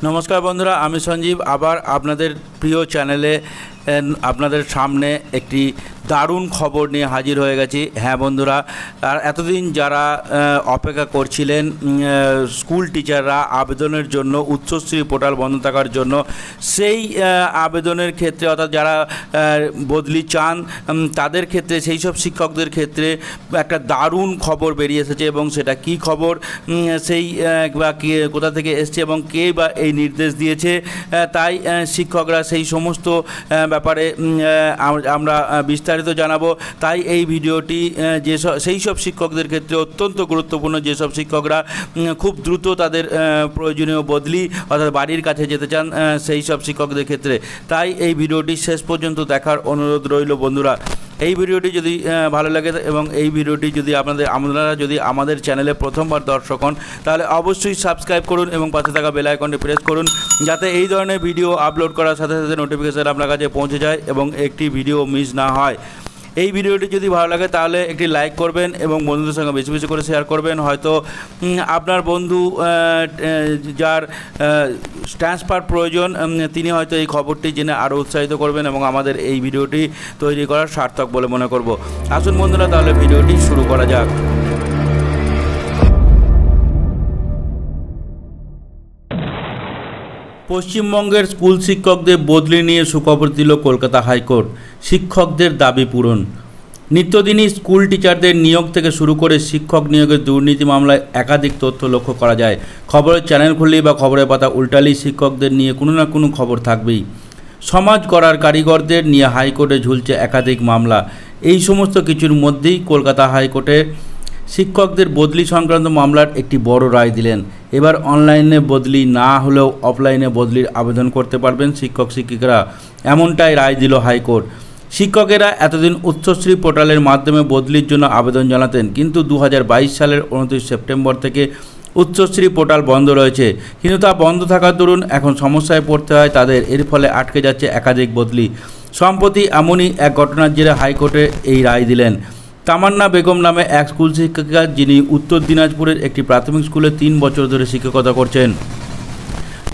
नमस्कार बंधुरा आमी संजीव आबार आपनादेर प्रिय चैनेले आपनादेर सामने एकटी दारुण खबर निये हाजिर हो गेছি। हाँ बंधुरा एतदिन যারা অপেক্ষা করছিলেন স্কুল টিচাররা আবেদনের জন্য উচ্চশ্রী পোর্টাল বন্ধ থাকার জন্য সেই আবেদনের ক্ষেত্রে অর্থাৎ যারা বদলি চান তাদের ক্ষেত্রে সেই সব শিক্ষকদের ক্ষেত্রে একটা দারুণ খবর বেরিয়ে এসেছে এবং সেটা কি খবর সেই বা কোথা থেকে এসেছে এবং কে বা এই নির্দেশ দিয়েছে তাই শিক্ষকরা সেই সমস্ত ব্যাপারে আমরা বিস্তারিত জানাবো। তাই এই ভিডিওটি যে সেই সব শিক্ষকদের ক্ষেত্রে অত্যন্ত গুরুত্বপূর্ণ যেসব শিক্ষকরা খুব দ্রুত তাদের প্রয়োজনীয় বদলি অর্থাৎ বাড়ির কাছে যেতে চান সেই সব শিক্ষকদের ক্ষেত্রে। তাই এই ভিডিওটি শেষ পর্যন্ত দেখার অনুরোধ রইল বন্ধুরা। এই ভিডিওটি যদি ভালো লাগে এবং এই ভিডিওটি যদি আপনারা যদি আমাদের চ্যানেলে প্রথমবার দর্শক হন তাহলে অবশ্যই সাবস্ক্রাইব করুন এবং পাশে থাকা বেল আইকনটি প্রেস করুন যাতে এই ধরনের ভিডিও আপলোড করার সাথে সাথে নোটিফিকেশন আপনার কাছে পৌঁছে যায় এবং একটি ভিডিও মিস না হয়। এই ভিডিওটি যদি ভালো লাগে তাহলে একটি লাইক করবেন এবং বন্ধুদের সঙ্গে বেশি বেশি করে শেয়ার করবেন। হয়তো আপনার বন্ধু যার ট্রান্সফার প্রয়োজন তিনি হয়তো এই খবরটি জেনে আরও উৎসাহিত করবেন এবং আমাদের এই ভিডিওটি তৈরি করার সার্থক বলে মনে করব। আসুন বন্ধুরা তাহলে ভিডিওটি শুরু করা যাক। পশ্চিমবঙ্গের স্কুল শিক্ষকদের বদলি নিয়ে সুখবর দিল কলকাতা হাইকোর্ট। শিক্ষকদের দাবি পূরণ। নিত্যদিনই স্কুল টিচারদের নিয়োগ থেকে শুরু করে শিক্ষক নিয়োগের দুর্নীতি মামলায় একাধিক তথ্য লক্ষ্য করা যায়। খবরের চ্যানেল খুললেই বা খবরের পাতা উল্টালেই শিক্ষকদের নিয়ে কোনো না কোনো খবর থাকবেই। সমাজ গড়ার কারিগরদের নিয়ে হাইকোর্টে ঝুলছে একাধিক মামলা। এই সমস্ত কিছুর মধ্যেই কলকাতা হাইকোর্টে শিক্ষকদের বদলি সংক্রান্ত মামলার একটি বড় রায় দিলেন। এবার অনলাইনে বদলি না হলেও অফলাইনে বদলির আবেদন করতে পারবেন শিক্ষক শিক্ষিকারা, এমনটাই রায় দিল হাইকোর্ট। শিক্ষকেরা এতদিন উচ্চশ্রী পোর্টালের মাধ্যমে বদলির জন্য আবেদন জানাতেন, কিন্তু 2022 সালের 29 সেপ্টেম্বর থেকে উচ্চশ্রী পোর্টাল বন্ধ রয়েছে। কিন্তু তা বন্ধ থাকার দরুন এখন সমস্যায় পড়তে হয় তাদের। এর ফলে আটকে যাচ্ছে একাধিক বদলি। সম্প্রতি এমনই এক ঘটনার জেরে হাইকোর্টে এই রায় দিলেন। তামান্না বেগম নামে এক স্কুল শিক্ষিকা, যিনি উত্তর দিনাজপুরের একটি প্রাথমিক স্কুলে 3 বছর ধরে শিক্ষকতা করছেন।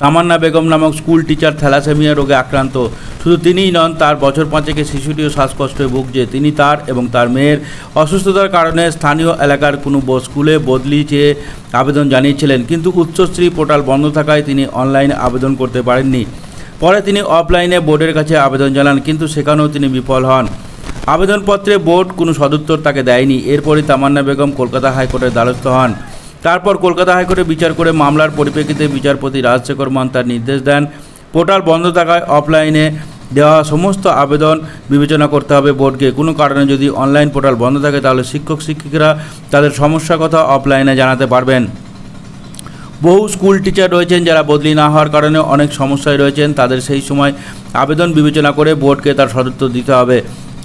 তামান্না বেগম নামক স্কুল টিচার থ্যালাসেমিয়া রোগে আক্রান্ত। শুধু তিনিই নন, তার বছর 5 শিশুটিও শ্বাসকষ্টে ভুগছে। তিনি তার এবং তার মেয়ের অসুস্থতার কারণে স্থানীয় এলাকার কোনো স্কুলে বদলি চেয়ে আবেদন জানিয়েছিলেন, কিন্তু উচ্চশ্রী পোর্টাল বন্ধ থাকায় তিনি অনলাইনে আবেদন করতে পারেননি। পরে তিনি অফলাইনে বোর্ডের কাছে আবেদন জানান, কিন্তু সেখানেও তিনি বিফল হন। আবেদনপত্রে বোর্ড কোনো সদুত্তর তাকে দেয়নি। এরপরই তামান্না বেগম কলকাতা হাইকোর্টের দ্বারস্থ হন। তারপর কলকাতা হাইকোর্টে বিচার করে মামলার পরিপ্রেক্ষিতে বিচারপতি রাজশেখর মান তার নির্দেশ দেন, পোর্টাল বন্ধ থাকায় অফলাইনে দেওয়া সমস্ত আবেদন বিবেচনা করতে হবে বোর্ডকে। কোনো কারণে যদি অনলাইন পোর্টাল বন্ধ থাকে তাহলে শিক্ষক শিক্ষিকারা তাদের সমস্যার কথা অফলাইনে জানাতে পারবেন। বহু স্কুল টিচার রয়েছেন যারা বদলি না হওয়ার কারণে অনেক সমস্যায় রয়েছেন, তাদের সেই সময় আবেদন বিবেচনা করে বোর্ডকে তার সদুত্তর দিতে হবে।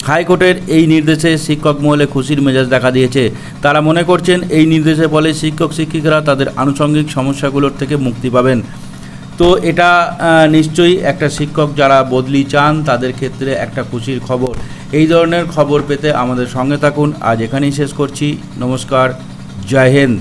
হাইকোর্টের এই নির্দেশে শিক্ষক মহলে খুশির মেজাজ দেখা দিয়েছে। তারা মনে করছেন এই নির্দেশের ফলে শিক্ষক শিক্ষিকারা তাদের আনুষঙ্গিক সমস্যাগুলোর থেকে মুক্তি পাবেন। তো এটা নিশ্চয়ই একটা শিক্ষক যারা বদলি চান তাদের ক্ষেত্রে একটা খুশির খবর। এই ধরনের খবর পেতে আমাদের সঙ্গে থাকুন। আজ এখানেই শেষ করছি। নমস্কার, জয় হিন্দ।